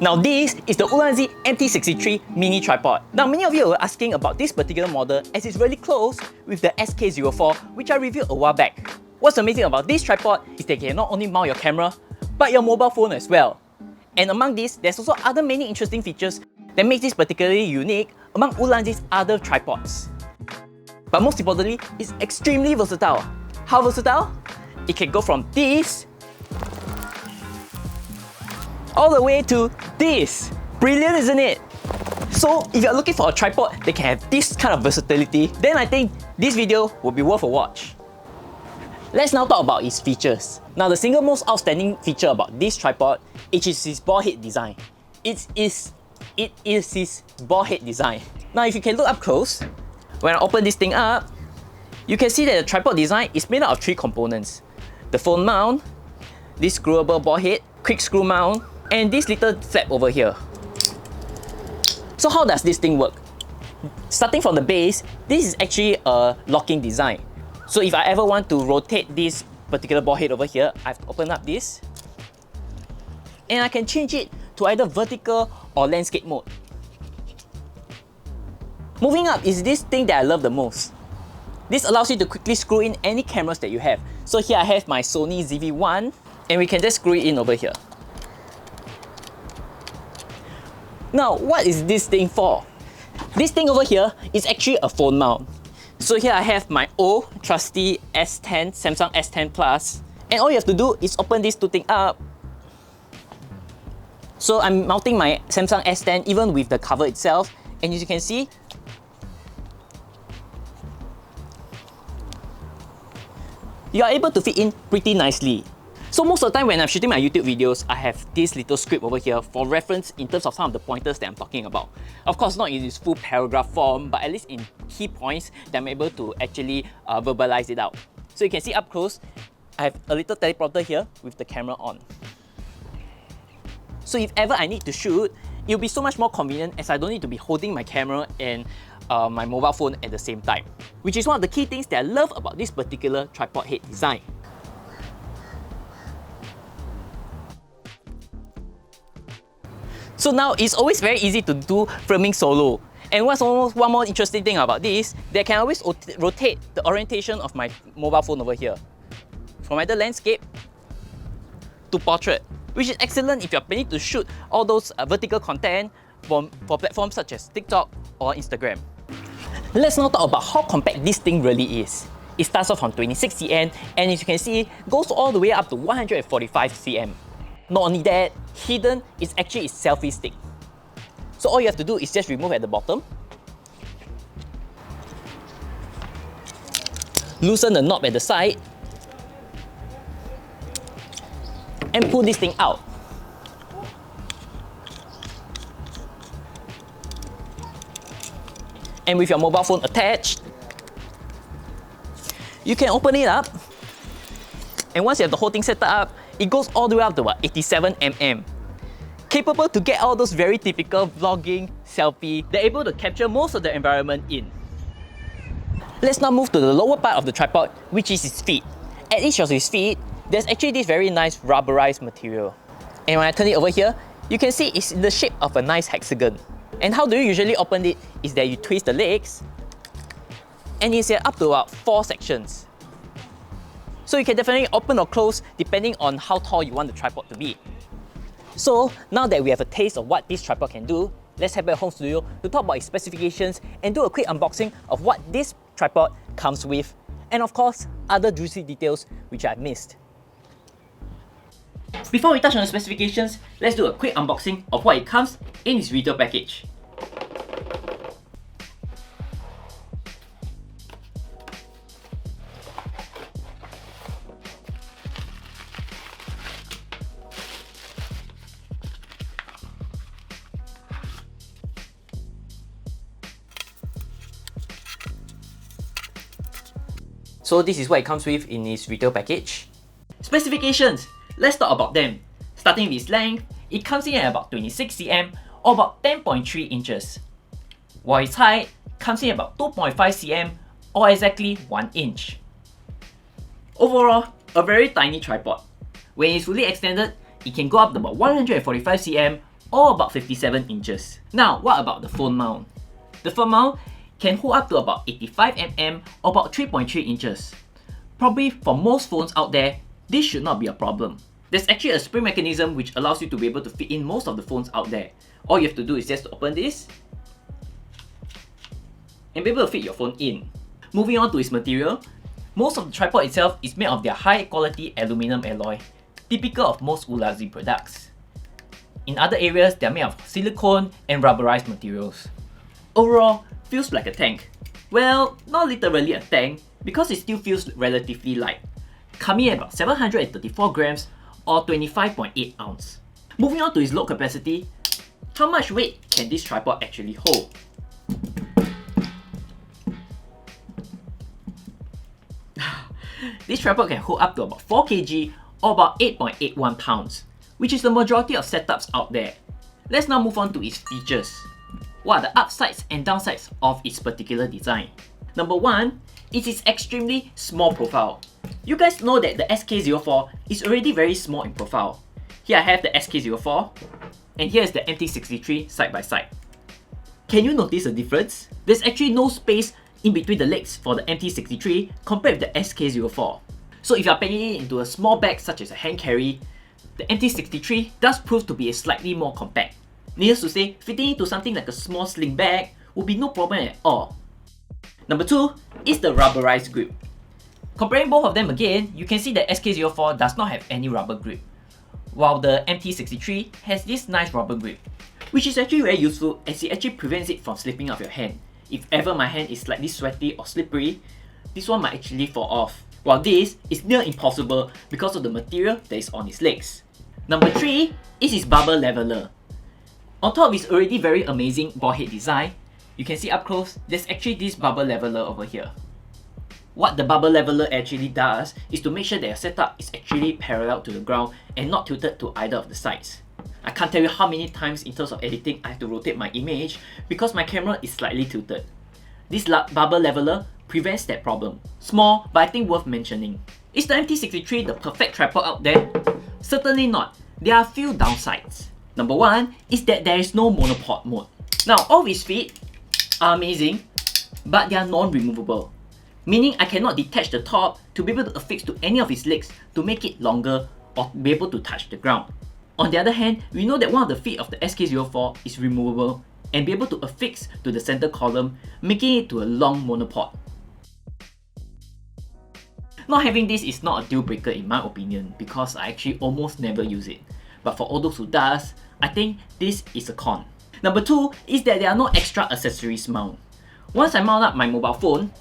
Now this is the Ulanzi MT-63 mini tripod. Now many of you were asking about this particular model as it's really close with the SK04 which I reviewed a while back. What's amazing about this tripod is that you can not only mount your camera but your mobile phone as well. And among these, there's also other many interesting features that makes this particularly unique among Ulanzi's other tripods. But most importantly, it's extremely versatile. How versatile? It can go from this all the way to this. Brilliant, isn't it? So if you're looking for a tripod that can have this kind of versatility, then I think this video will be worth a watch. Let's now talk about its features. Now the single most outstanding feature about this tripod is its ball head design. It is his ball head design. Now if you can look up close, when I open this thing up, you can see that the tripod design is made out of 3 components. The phone mount, this screwable ball head, quick screw mount, and this little flap over here. So how does this thing work? Starting from the base, this is actually a locking design. So if I ever want to rotate this particular ball head over here, I have to open up this and I can change it to either vertical or landscape mode. Moving up is this thing that I love the most. This allows you to quickly screw in any cameras that you have. So here I have my Sony ZV-1 and we can just screw it in over here. Now, what is this thing for? This thing over here is actually a phone mount. So here I have my old trusty S10, Samsung S10 Plus, and all you have to do is open this 2 thing up. So I'm mounting my Samsung S10 even with the cover itself, and as you can see, you are able to fit in pretty nicely. So most of the time when I'm shooting my YouTube videos, I have this little script over here for reference in terms of some of the pointers that I'm talking about. Of course, not in its full paragraph form, but at least in key points that I'm able to actually verbalize it out. So you can see up close, I have a little teleprompter here with the camera on. So if ever I need to shoot, it'll be so much more convenient as I don't need to be holding my camera and my mobile phone at the same time. Which is one of the key things that I love about this particular tripod head design. So now it's always very easy to do filming solo. And one more interesting thing about this, that I can always rotate the orientation of my mobile phone over here. From either landscape to portrait, which is excellent if you're planning to shoot all those vertical content for platforms such as TikTok or Instagram. Let's now talk about how compact this thing really is. It starts off from 26 cm and as you can see, goes all the way up to 145 cm. Not only that, hidden is actually its selfie stick. So all you have to do is just remove at the bottom, loosen the knob at the side, and pull this thing out. And with your mobile phone attached, you can open it up, and once you have the whole thing set up, it goes all the way up to about 87 mm. Capable to get all those very typical vlogging, selfie, they're able to capture most of the environment in. Let's now move to the lower part of the tripod, which is its feet. At each of its feet, there's actually this very nice rubberized material. And when I turn it over here, you can see it's in the shape of a nice hexagon. And how do you usually open it is that you twist the legs, and it's up to about 4 sections. So you can definitely open or close depending on how tall you want the tripod to be. So now that we have a taste of what this tripod can do, let's head back home studio to talk about its specifications and do a quick unboxing of what this tripod comes with, and of course, other juicy details which I've missed. Before we touch on the specifications, let's do a quick unboxing of what it comes in its retail package. So this is what it comes with in its retail package. Specifications, let's talk about them. Starting with its length, it comes in at about 26 cm or about 10.3 inches. While its height comes in at about 2.5 cm or exactly 1 inch. Overall, a very tiny tripod. When it's fully extended, it can go up to about 145 cm or about 57 inches. Now, what about the phone mount? The phone mount can hold up to about 85mm or about 3.3 inches. Probably for most phones out there, this should not be a problem. There's actually a spring mechanism which allows you to be able to fit in most of the phones out there. All you have to do is just to open this and be able to fit your phone in. Moving on to its material, most of the tripod itself is made of their high quality aluminum alloy, typical of most Ulanzi products. In other areas, they are made of silicone and rubberized materials. Overall, feels like a tank. Well, not literally a tank, because it still feels relatively light, coming at about 734 grams or 25.8 ounce. Moving on to its load capacity, how much weight can this tripod actually hold? This tripod can hold up to about 4 kg or about 8.81 pounds, which is the majority of setups out there. Let's now move on to its features. What are the upsides and downsides of its particular design? Number 1, it is extremely small profile. You guys know that the SK04 is already very small in profile. Here I have the SK04 and here is the MT-63 side by side. Can you notice the difference? There's actually no space in between the legs for the MT-63 compared with the SK04. So if you are packing it into a small bag such as a hand carry, the MT-63 does prove to be a slightly more compact. Needless to say, fitting into something like a small sling bag will be no problem at all. Number 2 is the rubberized grip. Comparing both of them again, you can see that SK04 does not have any rubber grip, while the MT-63 has this nice rubber grip, which is actually very useful as it actually prevents it from slipping off your hand. If ever my hand is slightly sweaty or slippery, this one might actually fall off, while this is near impossible because of the material that is on its legs. Number 3 is its bubble leveler. On top of its already very amazing ball head design, you can see up close, there's actually this bubble leveler over here. What the bubble leveler actually does is to make sure that your setup is actually parallel to the ground and not tilted to either of the sides. I can't tell you how many times in terms of editing I have to rotate my image because my camera is slightly tilted. This bubble leveler prevents that problem. Small, but I think worth mentioning. Is the MT-63 the perfect tripod out there? Certainly not. There are a few downsides. Number 1 is that there is no monopod mode. Now, all of its feet are amazing, but they are non-removable. Meaning I cannot detach the top to be able to affix to any of its legs to make it longer or be able to touch the ground. On the other hand, we know that one of the feet of the SK04 is removable and be able to affix to the center column, making it to a long monopod. Not having this is not a deal breaker in my opinion because I actually almost never use it. But for all those who does, I think this is a con. Number 2 is that there are no extra accessories mount. Once I mount up my mobile phone,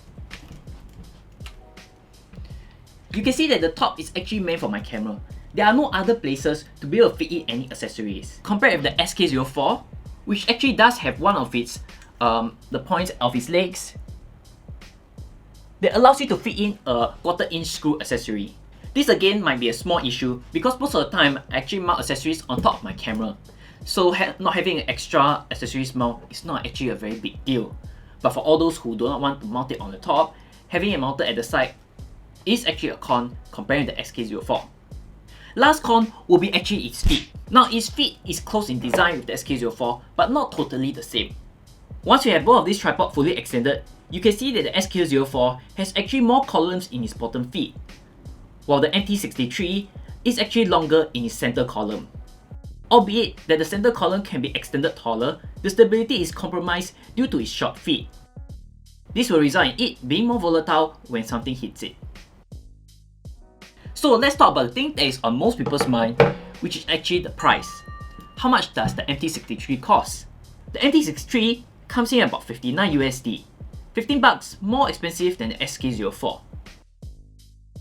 you can see that the top is actually meant for my camera. There are no other places to be able to fit in any accessories. Compared with the SK04, which actually does have one of its the points of its legs that allows you to fit in a 1/4 inch screw accessory. This again might be a small issue because most of the time I actually mount accessories on top of my camera. So not having an extra accessories mount is not actually a very big deal. But for all those who do not want to mount it on the top, having it mounted at the side is actually a con comparing the SK04. Last con will be actually its feet. Now its feet is close in design with the SK04 but not totally the same. Once you have both of these tripods fully extended, you can see that the SK04 has actually more columns in its bottom feet, while the MT-63 is actually longer in its center column. Albeit that the center column can be extended taller, the stability is compromised due to its short feet. This will result in it being more volatile when something hits it. So let's talk about the thing that is on most people's mind, which is actually the price. How much does the MT-63 cost? The MT-63 comes in at about 59 USD, 15 bucks more expensive than the SK04.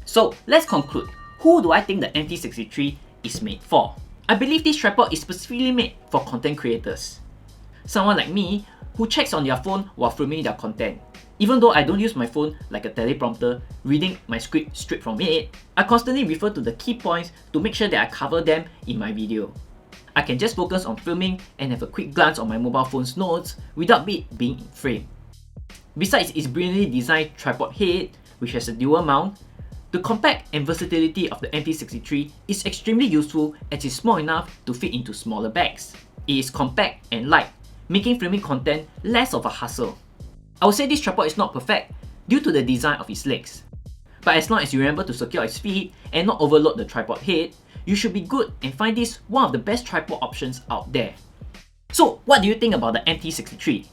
So let's conclude. Who do I think the MT-63 is made for? I believe this tripod is specifically made for content creators. Someone like me who checks on their phone while filming their content. Even though I don't use my phone like a teleprompter, reading my script straight from it, I constantly refer to the key points to make sure that I cover them in my video. I can just focus on filming and have a quick glance on my mobile phone's notes without it being in frame. Besides its brilliantly designed tripod head, which has a dual mount, the compact and versatility of the MT-63 is extremely useful as it's small enough to fit into smaller bags. It is compact and light, making filming content less of a hassle. I would say this tripod is not perfect due to the design of its legs. But as long as you remember to secure its feet and not overload the tripod head, you should be good and find this one of the best tripod options out there. So what do you think about the MT-63?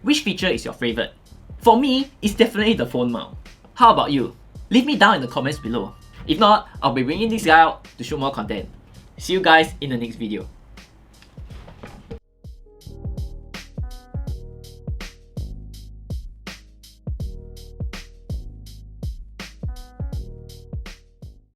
Which feature is your favorite? For me, it's definitely the phone mount. How about you? Leave me down in the comments below. If not, I'll be bringing this guy out to shoot more content. See you guys in the next video.